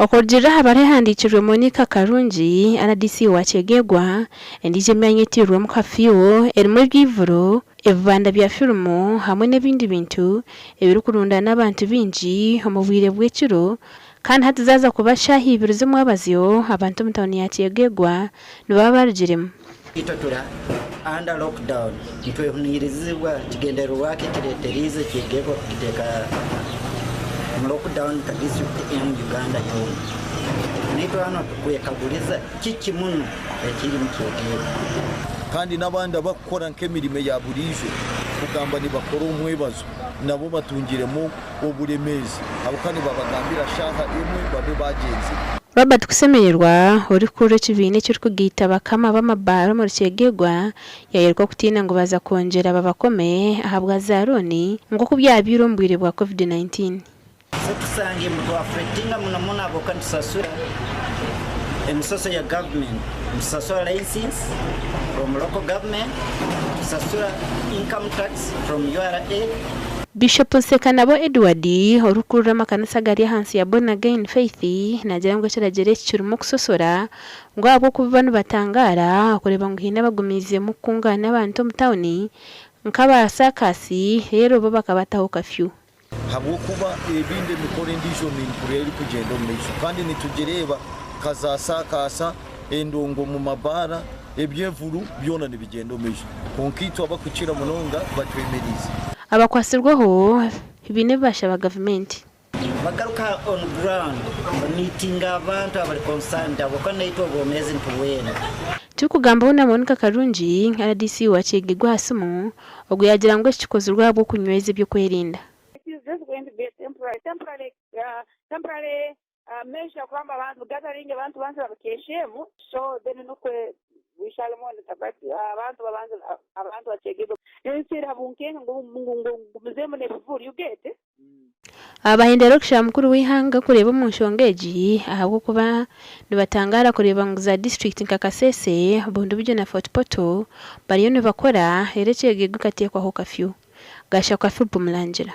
Okorjira habari handikirwe Monica Karungi RDC wa Kyegegwa endije myanyitirwe mu curfew erimu byivuro ebibanda bya filmu hamwe n'ebindi bintu ebiri kurunda n'abantu bingi mu bwire bw'ekiro kandi hatuzaza kubashahi ibirizo mwabazyo abantu mu town ya Kyegegwa nibaba barigiremu itotura under lockdown itwehunirizibwa kigendero wake kireterize Kyegegwa kiteka lockdown ka district in Uganda yo nito hano kwekaguliza kiki muno ekiri mu Kyegegwa kandi nabandi abakora nk'emirime ya burije kugamba ni bakora umwebazo nabo batungiremo oburemezi abakani babagambira shaha imwe babe bagenzi Robert kusemererwa uri kure kibine cyo kugita bakama b'amabaro mu Kyegegwa yayerwa kutina ngo baza kongera babakomeye ahabwa zaroni ngo kubyabiro mbwire bwa COVID-19 tusange mu Afrika muna abo kandi sasura emisoso ya government sasura license from local government sasura income tax from URA. Bishop Sekanabo Edward orukurura makanisa gari hansi ya Born Again Faith nagira ngo kiragere kirumo kusosora ngo abo kubanu batangara kureba ngo hina bagumize mu kungana abantu mu town nk'abasakasi rero bo bakabataho curfew habo kuba ebinde mikore ndisho minkureri kugenda mu meso kandi nitugereba kazasakasa endongo mu mabara ebyevuru byona nibigenda mu meso konkito abakukira munonga batwemerize abakwasirwaho ibine bashaba government bagaruka on ground meeting abantu abali concerned abakana ito bomezi ntuwena tukugamba una Monica Karungi RDC wa Kyegegwa hasumu oguyagira ngo kikozurwa bwo kunyweza byo kwerinda. It is just going to be a temporary measure kwamba abantu gathering abantu bantu bakeshemu so then nokwe we shall monitor but abantu bachegego insira bunkenga ngo muzemo nebuvuri you get abahendero kusha mukuru wihanga kureba mu nshongeji ahabwo kuba nibatangara kureba ngo za district nkakasese bondo byo na Fort Poto bariyo bakora herekeye gukatiye kwa curfew gasha kwa Philip Mulangira.